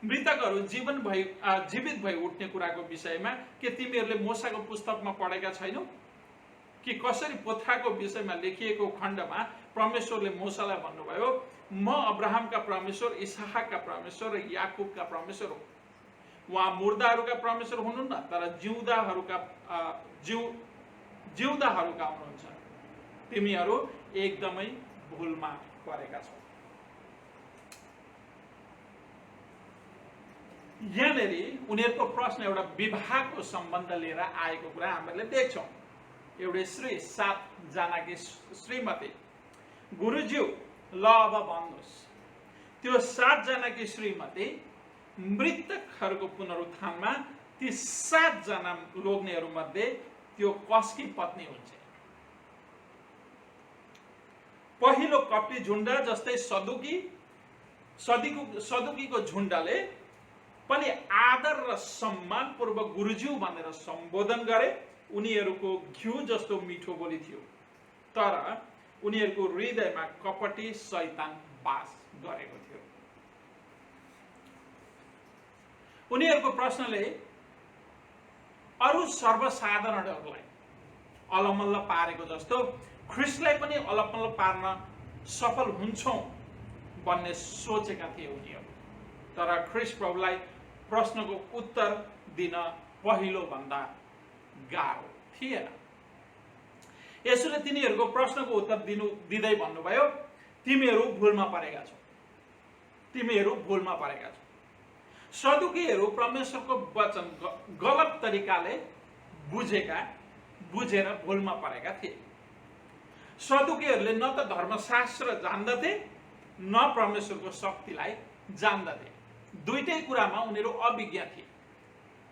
मृतकहरू जीवित भई उठ्ने कुराको विषयमा के तिमीहरूले मूसाको पुस्तकमा पढेका छैनौ कि कसरी पोथ्राको विषयमा लेखिएको खण्डमा परमेश्वरले मूसालाई भन्नुभयो, म अब्राहमका परमेश्वर, इसहाकका परमेश्वर र याकुबका परमेश्वर हो। उहाँ मुर्दाहरूका परमेश्वर हुनुहुन्न तर जिउँदाहरूका हुनुहुन्छ। तिमीहरू एकदमै भुलमा परेका छौ। यहाँनिर उनीहरूको प्रश्न एउटा विवाहको सम्बन्ध लिएर आएको कुरा हामीले देख्छौँ। एउटै स्त्री 7 जनाकी श्रीमती, गुरुज्यू ल अब भन्नुहोस्, त्यो 7 जनाकी श्रीमती मृतकहरूको पुनरुत्थानमा ती 7 जना लोग्नेहरूमध्ये त्यो कसकी पत्नी हुन्छ? पहिलो कपटी झुण्ड जस्तै सदुकीको झुण्डले पनि आदर र सम्मानपूर्वक गुरुज्यू भनेर सम्बोधन गरे। उनीहरूको घिउ जस्तो मिठो बोली थियो, तर उनीहरूको हृदयमा कपटी शैतान बास गरेको थियो। उनीहरूको प्रश्नले अरू सर्वसाधारणहरूलाई अलमल्ल पारेको जस्तो ख्रिस्टलाई पनि अलमल्ल पार्न सफल हुन्छौँ भन्ने सोचेका थिए उनीहरू। तर ख्रिस्ट प्रभुलाई प्रश्नको उत्तर दिन पहिलो भन्दा गाह्रो थिएन। येशूले तिनीहरूको प्रश्नको उत्तर दिँदै भन्नुभयो, तिमीहरू भुलमा परेका छौ। तिमीहरू भुलमा परेका छौ। सदुकीहरू परमेश्वरको वचन गलत तरिकाले बुझेर भुलमा परेका थिए। सदुकीहरूले न त धर्मशास्त्र जान्दथे न परमेश्वरको शक्तिलाई जान्दथे। दुईटै कुरामा उनीहरू अभिज्ञ थिए।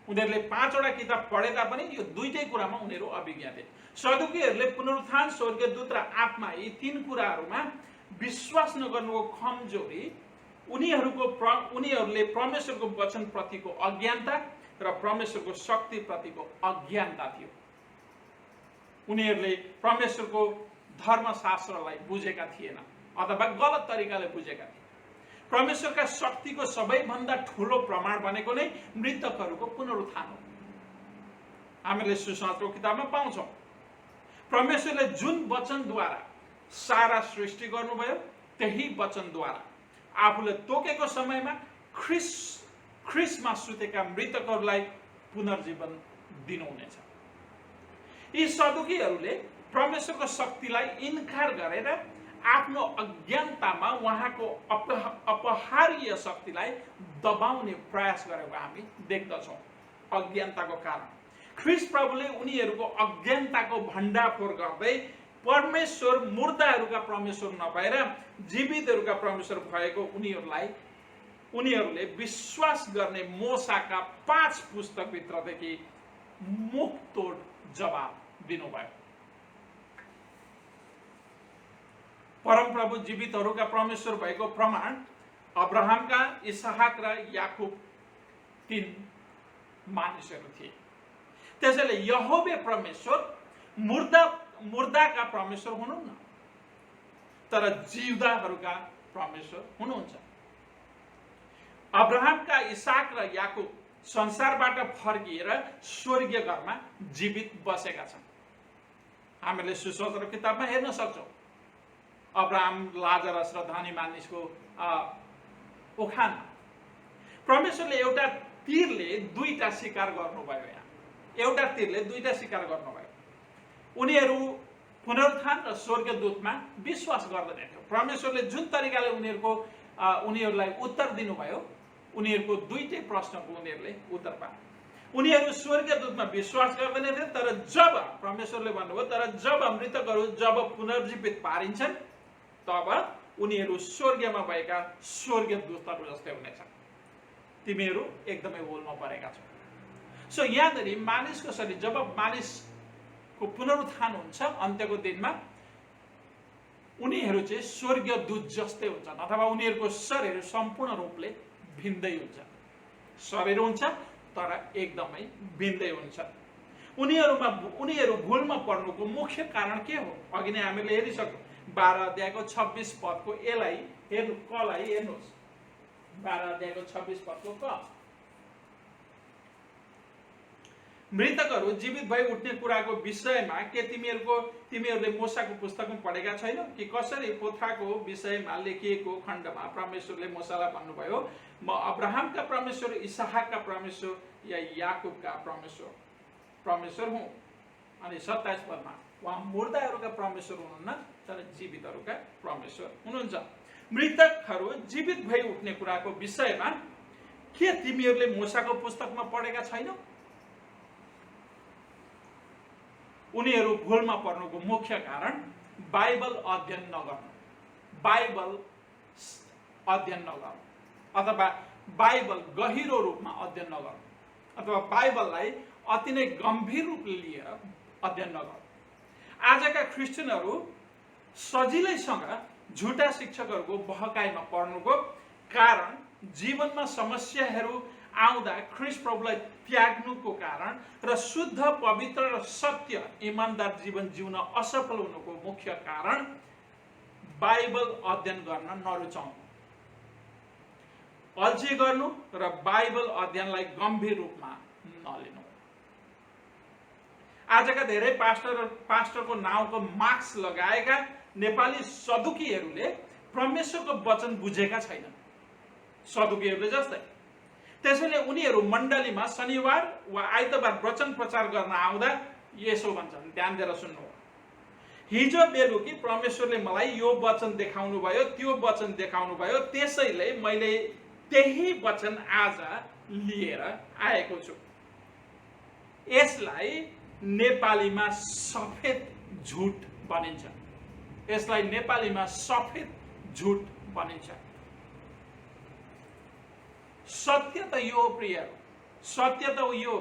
उनीहरूले 5 वटा किताब पढे तापनि यो दुईटै कुरामा उनीहरू अभिज्ञ थिए। सदुकीहरूले पुनरुत्थान, स्वर्गीय दूत र आत्मा यी 3 कुराहरूमा विश्वास नगर्नुको कमजोरी उनीहरूले परमेश्वरको वचन प्रतिको अज्ञानता र परमेश्वरको शक्ति प्रतिको अज्ञानता थियो। उनीहरूले परमेश्वरको धर्मशास्त्रलाई बुझेका थिएन अथवा गलत तरिकाले बुझेका थिए। परमेश्वरका शक्तिको सबैभन्दा ठुलो प्रमाण भनेको नै मृतकहरूको पुनरुत्थान हो। हामीले सुसमाचारको किताबमा पाउँछौँ, परमेश्वरले जुन वचनद्वारा सारा सृष्टि गर्नुभयो त्यही वचनद्वारा आफूले तोकेको समयमा ख्रिस्टमा सुतेका मृतकहरूलाई पुनर्जीवन दिनुहुनेछ। यी सदुकीहरूले परमेश्वरको शक्तिलाई इन्कार गरेर आफ्नो अज्ञानतामा उहाँको अपहार्य शक्तिलाई दबाउने प्रयास गरेको हामी देख्दछौँ। अज्ञानताको कारण ख्रिस्ट प्रभुले उनीहरूको अज्ञानताको भण्डाफोर गर्दै परमेश्वर मुर्दाहरूका परमेश्वर नभएर जीवितहरूका परमेश्वर भएको उनीहरूलाई उनीहरूले विश्वास गर्ने मोसाका 5 पुस्तकभित्रदेखि मुखतोड जवाब दिनुभयो। परमप्रभु जीवितहरूका परमेश्वर भएको प्रमाण अब्राहमका, इसहाक र याकुब 3 मानिसहरू थिए। त्यसैले यहोवे परमेश्वर मुर्दाका परमेश्वर हुनुहुन्न, तर जिउँदाहरूका परमेश्वर हुनुहुन्छ। अब्राहमका, इसहाक र याकुब संसारबाट फर्किएर स्वर्गीय घरमा जीवित बसेका छन्। हामीले सुसमाचार किताबमा हेर्न सक्छौँ। अब्राहम, लाजरस र धनी मानिसको उखान परमेश्वरले एउटा तीरले 2टा शिकार गर्नुभयो। यहाँ एउटा तीरले 2टा शिकार गर्नुभयो। उनीहरू पुनरुत्थान र स्वर्गदूतमा विश्वास गर्दैनथ्यो। परमेश्वरले जुन तरिकाले उनीहरूलाई उत्तर दिनुभयो, उनीहरूको 2टै प्रश्नको उनीहरूले उत्तर पाए। उनीहरू स्वर्गदूतमा विश्वास गर्दैनथे, तर जब परमेश्वरले भन्नुभयो, तर जब मृतकहरू जब पुनर्जीवित पारिन्छन्, तब उनीहरू स्वर्गमा भएका स्वर्गदूतहरू जस्तै हुनेछन्। तिमीहरू एकदमै भुलमा परेका छौ। सो यहाँनिर मानिसको शरीर, जब मानिसको पुनरुत्थान हुन्छ अन्त्यको दिनमा, उनीहरू चाहिँ स्वर्गदूत जस्तै हुन्छन्, अथवा उनीहरूको शरीर सम्पूर्ण रूपले भिन्दै हुन्छ। शरीर हुन्छ तर एकदमै भिन्दै हुन्छ। उनीहरू भुलमा पर्नुको मुख्य कारण के हो? अघि नै हामीले हेरिसक्यौँ। 12 अध्यायको 26 पदको कलाई हेर्नुहोस्। 12 अध्यायको 26 पदको क। मृतकहरू जीवित भई उठ्ने कुराको विषयमा के तिमीहरूले मोसाको पुस्तकमा पढेका छैनौ कि कसरी पोथाको विषयमा लेखिएको खण्डमा परमेश्वरले मोसालाई भन्नुभयो, म अब्राहमका परमेश्वर, इसहाकका परमेश्वर या याकुबका परमेश्वर हुँ। अनि 27 पदमा उहाँ मुर्दाहरूका परमेश्वर हुनुहुन्न, तर जीवितहरूका परमेश्वर हुनुहुन्छ। मृतकहरू जीवित भई उठ्ने कुराको विषयमा के तिमीहरूले मोसाको पुस्तकमा पढेका छैनौ? उनीहरू भुलमा पर्नुको मुख्य कारण बाइबल अध्ययन नगर्नु, अथवा बाइबल गहिरो रूपमा अध्ययन नगर्नु, अथवा बाइबललाई अति नै गम्भीर रूपले लिएर अध्ययन नगर्नु। आजका क्रिस्चियनहरू सजिलैसँग झुटा शिक्षकहरूको बहकाइमा पर्नुको कारण, जीवनमा समस्याहरू आउँदा ख्रीष्ट प्रभुलाई त्याग्नुको कारण र शुद्ध, पवित्र र सत्य इमानदार जीवन जिउन असफल हुनुको मुख्य कारण बाइबल अध्ययन गर्न नरुचाउनु, अल्छी गर्नु र बाइबल अध्ययनलाई गम्भीर रूपमा नलिनु। आजका धेरै पास्टरको नाउँको मार्क्स लगाएका नेपाली सदुकीहरूले परमेश्वरको वचन बुझेका छैनन्, सदुकीहरूले जस्तै। त्यसैले उनीहरू मण्डलीमा शनिबार वा आइतबार वचन प्रचार गर्न आउँदा यसो भन्छन्, ध्यान दिएर सुन्नु। हिजो बेलुकी परमेश्वरले मलाई यो वचन देखाउनु भयो, त्यो वचन देखाउनु भयो, त्यसैले मैले त्यही वचन आज लिएर आएको छु। यसलाई नेपालीमा सफेद झुट भनिन्छ। यसलाई नेपालीमा सफेद झुट भनिन्छ। सत्य त यो प्रिय, सत्य त यो,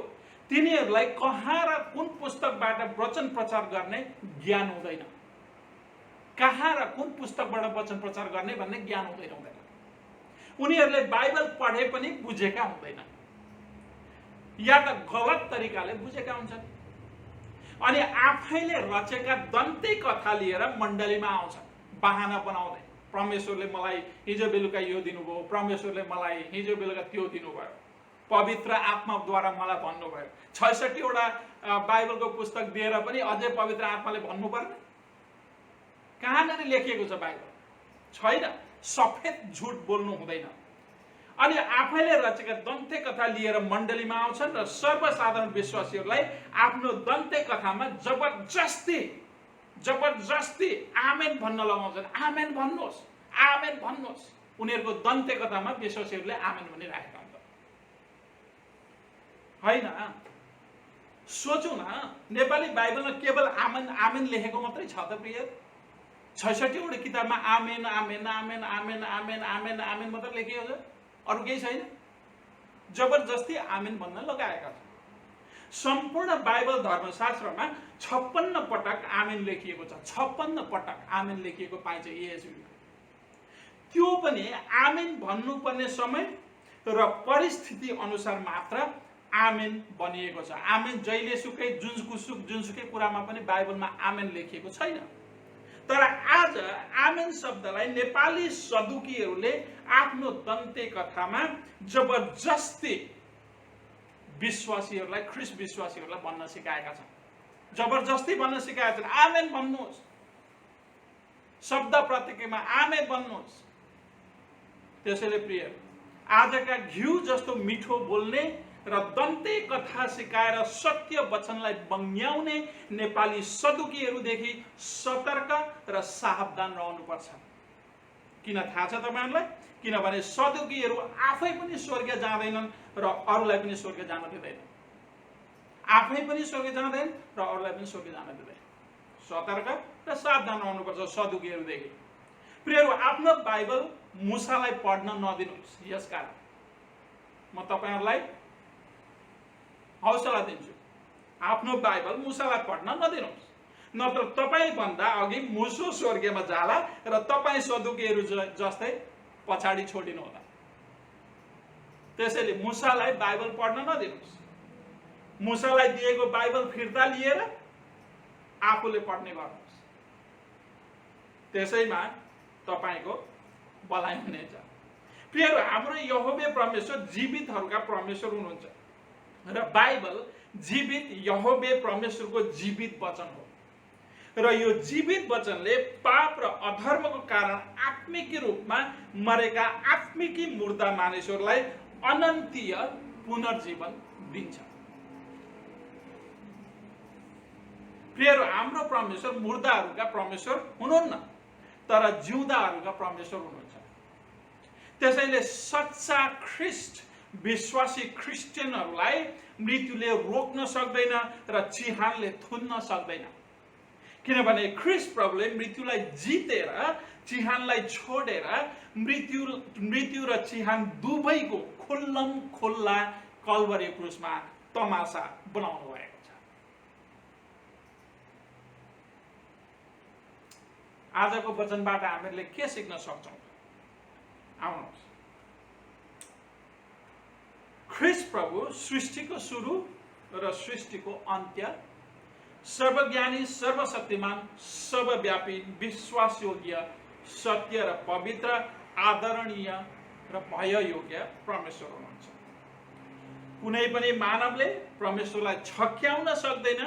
तिनीहरूलाई कहाँ र कुन पुस्तकबाट वचन प्रचार गर्ने ज्ञान हुँदैन। कहाँ र कुन पुस्तकबाट वचन प्रचार गर्ने भन्ने ज्ञान हुँदैन। उनीहरूले बाइबल पढे पनि बुझेका हुँदैन, या त गलत तरिकाले बुझेका हुन्छन्। अनि आफैले रचेका दन्ते कथा लिएर मण्डलीमा आउँछ, बहाना बनाउँदै। परमेश्वरले मलाई हिजो बेलुका यो दिनुभयो, परमेश्वरले मलाई हिजो बेलुका त्यो दिनुभयो, पवित्र आत्माद्वारा मलाई भन्नुभयो। 66 वटा बाइबलको पुस्तक दिएर पनि अझै पवित्र आत्माले भन्नुपर्ने? कहाँनिर लेखिएको छ बाइबल? छैन। सफेद झुट बोल्नु हुँदैन। अनि आफैले रचेका दन्ते कथा लिएर मण्डलीमा आउँछन् र सर्वसाधारण विश्वासीहरूलाई आफ्नो दन्ते कथामा जबरजस्ती आमेन भन्न लगाउँछन्। आमेन भन्नुहोस्, आमेन भन्नुहोस्। उनीहरूको दन्ते कथामा विश्वासीहरूले आमेन भनिरहेका हुन्छन्। होइन, सोचौँ न, नेपाली बाइबलमा केवल आमेन आमेन लेखेको मात्रै छ त प्रिय? 66 वटा किताबमा आमेन आमेन आमेन आमेन आमेन आमेन आमेन मात्र लेखिएको छ? अरू केही छैन। जबरजस्ती आमेन भन्न लगाएका छन्। सम्पूर्ण बाइबल धर्मशास्त्रमा 56 पटक आमेन लेखिएको छ। 56 पटक आमेन लेखिएको पाइन्छ ESV। त्यो पनि आमेन भन्नुपर्ने समय र परिस्थिति अनुसार मात्र आमेन बनिएको छ। आमेन जहिलेसुकै जुनसुकै कुरामा पनि बाइबलमा आमेन लेखिएको छैन। तर आज आमेन शब्दलाई नेपाली सदुकीहरूले आफ्नो दन्ते कथामा जबरजस्ती विश्वासीहरूलाई, ख्रिस्ट विश्वासीहरूलाई भन्न सिकाएका छन्। जबरजस्ती भन्न सिकाएका छन्, आमेन भन्नुहोस्, शब्द प्रत्येकमा आमेन भन्नुहोस्। त्यसैले प्रिय, आजका घिउ जस्तो मिठो बोल्ने र दन्ते कथा सिकाएर सत्य वचनलाई बङ्ग्याउने नेपाली सदुकीहरूदेखि सतर्क र सावधान रहनुपर्छ। किन थाहा छ तपाईहरुलाई? किनभने सदुकीहरू आफै पनि स्वर्ग जाँदैनन् र अरूलाई पनि स्वर्ग जान दिँदैन। आफै पनि स्वर्ग जाँदैन र अरूलाई पनि स्वर्ग जान दिँदैन। सतर्क र सावधान रहनुपर्छ सदुकीहरूदेखि। प्रियहरू, आफ्नो बाइबल मुसालाई पढ्न नदिनुहोस्। यसकारण म तपाईहरुलाई हौसला दिन्छु, आफ्नो बाइबल मुसालाई पढ्न नदिनुहोस्। नत्र तपाई भन्दा अघि मुसो स्वर्गमा जाला र तपाई सदुकीहरू जस्तै पछाडी छोडिनु होला। त्यसैले मुसालाई बाइबल पढ्न नदिनुहोस्। मुसालाई दिएको बाइबल फिर्ता लिएर आफूले पढ्ने गर्नुहोस्। त्यसैमा तपाईको भलाइ हुनेछ। प्रियहरू, हाम्रो यहोवे परमेश्वर जीवितहरूका परमेश्वर हुनुहुन्छ र बाइबल जीवित यहोवे परमेश्वरको जीवित वचन हो। र यो जीवित वचनले पाप र अधर्मको कारण आत्मिक रूपमा मरेका आत्मिकी मुर्दा मानिसहरूलाई अनन्तीय पुनर्जीवन दिन्छ। प्रियहरू, हाम्रो परमेश्वर मुर्दाहरूका परमेश्वर हुनुहुन्न, तर जिउँदाहरूका परमेश्वर हुनुहुन्छ। त्यसैले सच्चा ख्रिस्ट विश्वासी क्रिस्चियनहरूलाई मृत्युले रोक्न सक्दैन र चिहानले थुन्न सक्दैन। किनभने ख्रिस्ट प्रभुले मृत्युलाई जितेर चिहानलाई छोडेर मृत्यु र चिहान दुवैको खुल्लम खुल्ला कल्वरी क्रुसमा तमासा बनाउनु भएको छ। आजको वचनबाट हामीले के सिक्न सक्छौं? आउनुहोस्। ख्रिस्ट प्रभु सृष्टिको सुरु र सृष्टिको अन्त्य, सर्वज्ञानी, सर्वशक्तिमान, सर्वव्यापी, विश्वासयोग्य, सत्य र पवित्र, आदरणीय र भययोग्य परमेश्वर हुनुहुन्छ। कुनै पनि मानवले परमेश्वरलाई छक्याउन सक्दैन,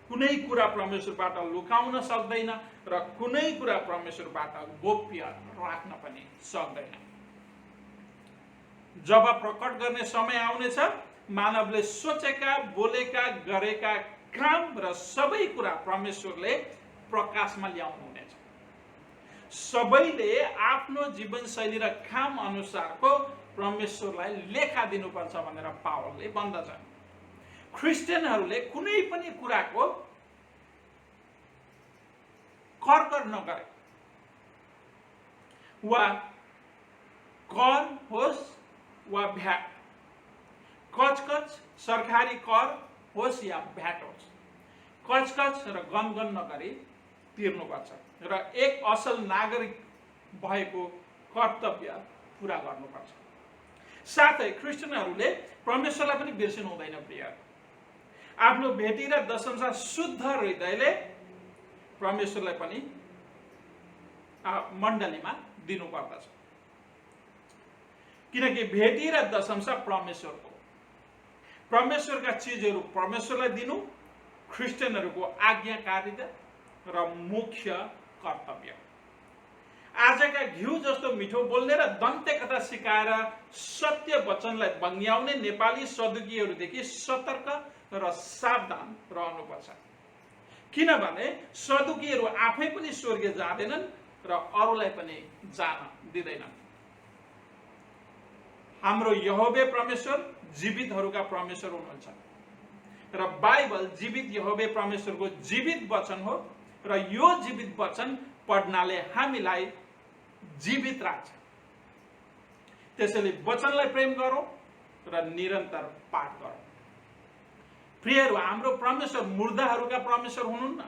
कुनै कुरा परमेश्वरबाट लुकाउन सक्दैन र कुनै कुरा परमेश्वरबाट गोप्य राख्न पनि सक्दैन। जब प्रकट गर्ने समय आउनेछ, मानवले सोचेका, बोलेका, गरेका काम र सबै कुरा परमेश्वरले प्रकाशमा ल्याउनु हुनेछ। सबैले आफ्नो जीवनशैली र काम अनुसारको परमेश्वरलाई लेखा दिनुपर्छ भनेर पावलले भन्दछ। क्रिस्चियनहरूले कुनै पनि कुराको कर नगरे वा कर होस् वा भ्याट, कचकच सरकारी कर होस् या भ्याट होस्, कचकच र गनगन नगरी तिर्नुपर्छ र एक असल नागरिक भएको कर्तव्य पूरा गर्नुपर्छ। साथै क्रिस्चियनहरूले परमेश्वरलाई पनि बिर्सिनु हुँदैन। प्रिय, आफ्नो भेटी र दशंश शुद्ध हृदयले परमेश्वरलाई पनि मण्डलीमा दिनुपर्दछ। किनकि भेटी र दशंश परमेश्वरको, परमेश्वरका चिजहरू परमेश्वरलाई दिनु क्रिस्चियनहरूको आज्ञाकारिता र मुख्य कर्तव्य। आजका घिउ जस्तो मिठो बोल्ने र दन्ते कथा सिकाएर सत्य वचनलाई बङ्ग्याउने नेपाली सदुकीहरूदेखि सतर्क र सावधान रहनुपर्छ। किनभने सदुकीहरू आफै पनि स्वर्ग जाँदैनन् र अरूलाई पनि जान दिँदैनन्। हाम्रो यहोवे परमेश्वर जीवितहरूका परमेश्वर हुनुहुन्छ र बाइबल जीवित यहोवे परमेश्वरको जीवित वचन हो र यो जीवित वचन पढ्नाले हामीलाई जीवित राख्छ। त्यसैले वचनलाई प्रेम गरौँ र निरन्तर पाठ गरौँ। प्रियहरू, हाम्रो परमेश्वर मुर्दाहरूका परमेश्वर हुनुहुन्न,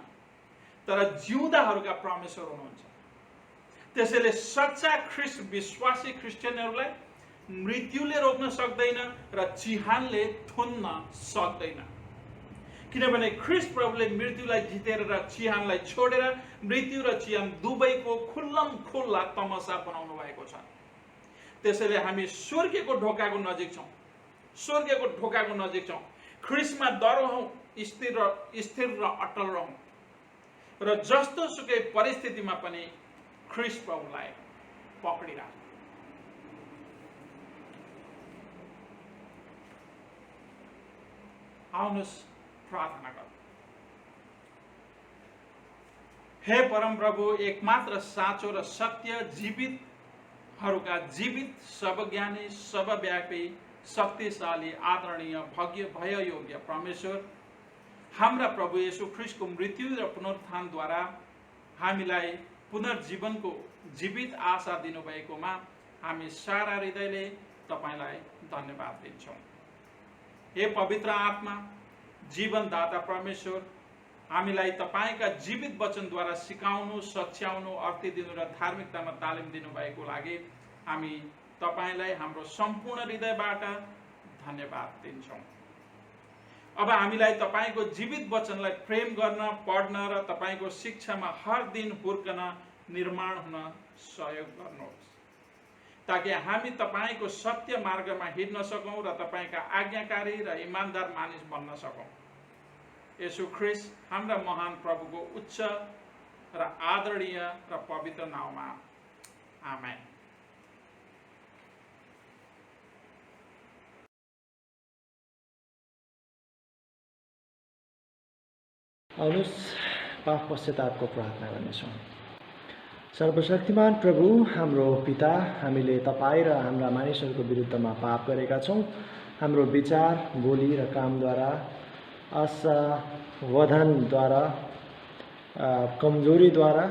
तर जिउँदाहरूका परमेश्वर हुनुहुन्छ। त्यसैले सच्चा ख्रिस्ट विश्वासी क्रिस्चियनहरूलाई मृत्युले रोक्न सक्दैन र चिहानले थुन्न सक्दैन, किनभने ख्रिस्ट प्रभुले मृत्युलाई जितेर र चिहानलाई छोडेर मृत्यु र चिहान दुवैको खुल्लम खुल्ला तमासा बनाउनु भएको छ। त्यसैले हामी स्वर्गको ढोकाको नजिक छौँ, स्वर्गको ढोकाको नजिक छौँ। ख्रिस्टमा दरौँ, स्थिर र अटल रहौँ र जस्तो सुकै परिस्थितिमा पनि ख्रिस्ट प्रभुलाई पक्रिराखौँ। आउनुहोस् प्रार्थना गरौँ। हे परम प्रभु, एकमात्र साँचो र सत्य जीवितहरूका जीवित, सर्वज्ञानी, सर्वव्यापी, शक्तिशाली, आदरणीय, भययोग्य परमेश्वर, हाम्रा प्रभु येशू ख्रिस्टको मृत्यु र पुनरुत्थानद्वारा हामीलाई पुनर्जीवनको जीवित आशा दिनुभएकोमा हामी सारा हृदयले तपाईँलाई धन्यवाद दिन्छौँ। हे पवित्र आत्मा, जीवनदाता परमेश्वर, हामीलाई तपाईँका जीवित वचनद्वारा सिकाउनु, सच्याउनु, अर्थ दिनु र धार्मिकतामा तालिम दिनुभएको लागि हामी तपाईँलाई हाम्रो सम्पूर्ण हृदयबाट धन्यवाद दिन्छौँ। अब हामीलाई तपाईँको जीवित वचनलाई प्रेम गर्न, पढ्न र तपाईँको शिक्षामा हर दिन हुर्कन, निर्माण हुन सहयोग गर्नुहोस्, ताकि हामी तपाईँको सत्य मार्गमा हिँड्न सकौँ र तपाईँका आज्ञाकारी र इमानदार मानिस बन्न सकौँ। येशू ख्रिस्ट हाम्रा महान प्रभुको उच्च र आदरणीय र पवित्र नाममा आमेन। आउनुहोस् पाप पश्चातापको प्रार्थना गर्नेछौँ। सर्वशक्तिमान प्रभु हाम्रो पिता, हामीले तपाईँ र हाम्रा मानिसहरूको विरुद्धमा पाप गरेका छौँ। हाम्रो विचार, बोली र कामद्वारा, असावधानद्वारा, कमजोरीद्वारा,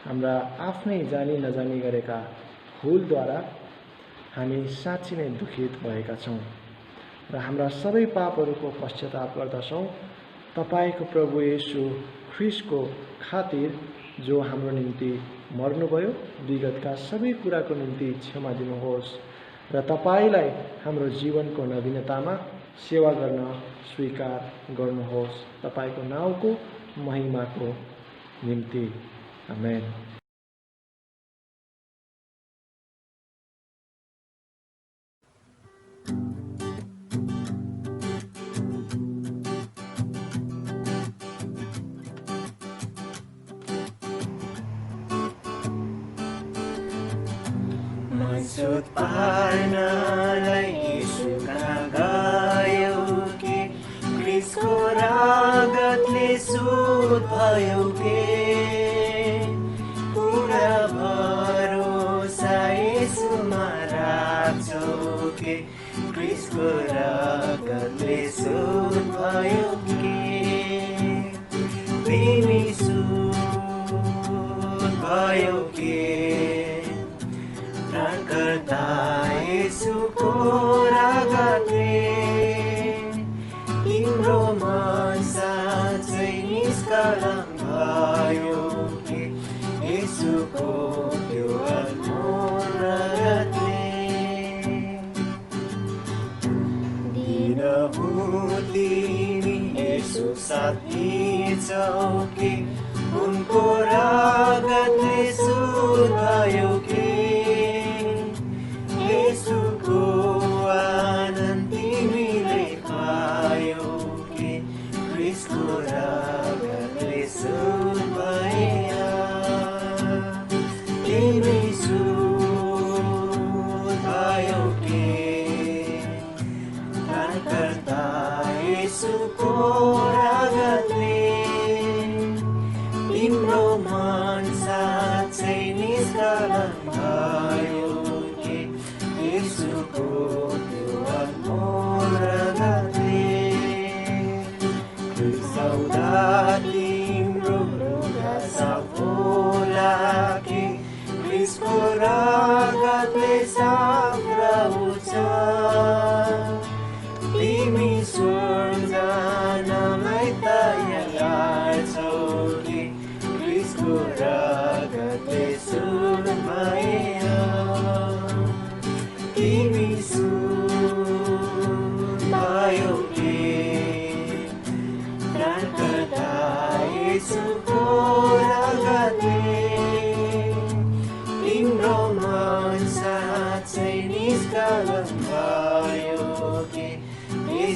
हाम्रा आफ्नै जानी नजानी गरेका भुलद्वारा हामी साँच्चै नै दुखित भएका छौँ र हाम्रा सबै पापहरूको पश्चाताप गर्दछौँ। तपाईको प्रभु येशू ख्रिस्टको खातिर जो हाम्रो निम्ति मर्नुभयो, विगतका सबै कुराको निम्ति क्षमा दिनुहोस् र तपाईलाई हाम्रो जीवनको नवीनतामा सेवा गर्न स्वीकार गर्नुहोस्। तपाईको नाउँको महिमाको निम्ति आमेन। सुध पार्नलाई यीशु कहाँ गयो कि ख्रिस्टको रगतले सुध भयो के पुरा भरोसा यीशुमा राख्छौ के ख्रिस्टको रगतले सुध भयो के तिमी सुध भयो के प्राणकर्ता येशूको रगतले तिम्रो मन साँच्चै निष्कलङ्क भयो कि येशूको त्यो अनमोल रगतले दिनहुँ तिमी येशू साथी छौ कि उनको रगतले शुद्ध भयो कि येशूको आनन्द तिमीले पायौ कि ख्रिस्टको रगतले शुद्ध भयो। तिमी शुद्ध भयो कि प्राणकर्ता येशूको रगतले तिम्रो मन साँच्चै निष्कलङ्क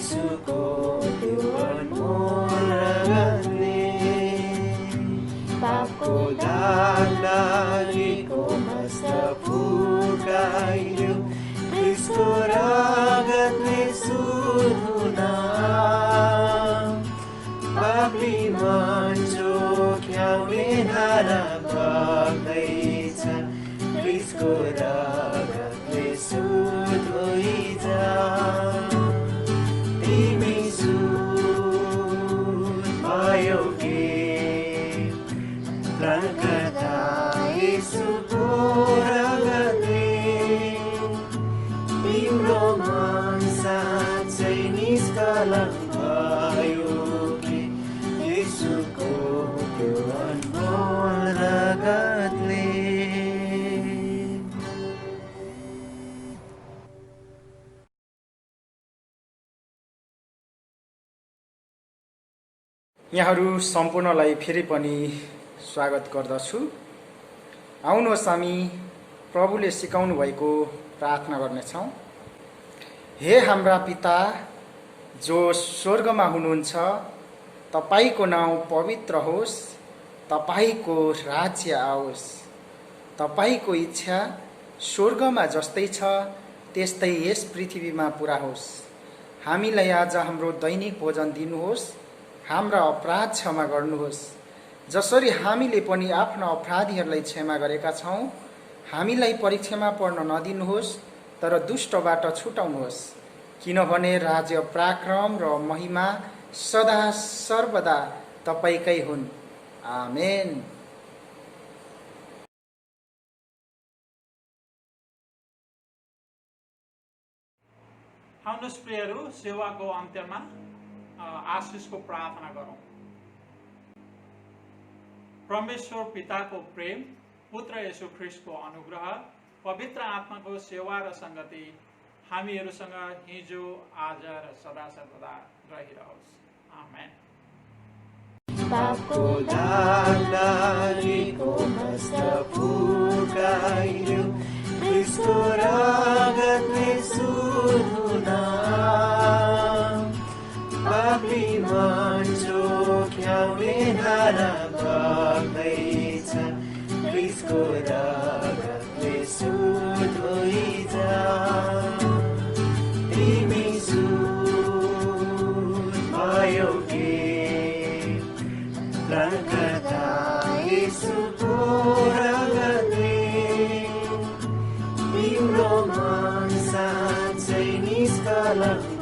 येशूको त्यो अनमोल रगतले पापको दाग लागेको मस्तक फुकाइयो क्रिस्टको रगतले शुद्ध हुन पापी मान्छे ख्याउने धारा बग्दैछ क्रिस्टको रगतले शुद्ध होइजा तिमी शुद्ध भयो के प्राणकर्ता येशूको रगतले तिम्रो मन साँच्चै निष्कलङ्क भयो के येशूको त्यो अनमोल रगतले। यहाँहरू सम्पूर्णलाई फेरि पनि स्वागत गर्दछु। आउनुहोस् हामी प्रभुले सिकाउनु भएको प्रार्थना गर्नेछौँ। हे हाम्रा पिता जो स्वर्गमा हुनुहुन्छ, तपाईको नाउँ पवित्र होस्, तपाईको राज्य आओस्, तपाईको इच्छा स्वर्गमा जस्तै छ त्यस्तै यस पृथ्वीमा पुरा होस्। हामीलाई आज हाम्रो दैनिक भोजन दिनुहोस्। हाम्रा अपराध क्षमा गर्नुहोस् जसरी हामीले पनि आफ्ना अपराधीहरूलाई क्षमा गरेका छौँ। हामीलाई परीक्षामा पर्न नदिनुहोस् तर दुष्टबाट छुटाउनुहोस्, किनभने राज्य, पराक्रम र महिमा सदा सर्वदा तपाईकै हुन्। आमेन। आउनुहोस् प्रियहरू, सेवाको अन्त्यमा आशिषको प्रार्थना गरौँ। परमेश्वर पिताको प्रेम, पुत्र येशू ख्रीष्टको अनुग्रह, पवित्र आत्माको सेवा र संगति हामीहरूसँग हिजो, आज र सदा सर्वदा रहिरहोस्। आमेन। पापको दाग लागेको मस्तक फुकाइयो क्रिस्टको रगतले शुद्ध हुन पापी मान्छे ख्याउने धारा बग्दैछ क्रिस्टको रगतले शुद्ध होइजा तिमी शुद्ध भयो के प्राणकर्ता येशूको रगतले तिम्रो मन साँच्चै निष्कलङ्क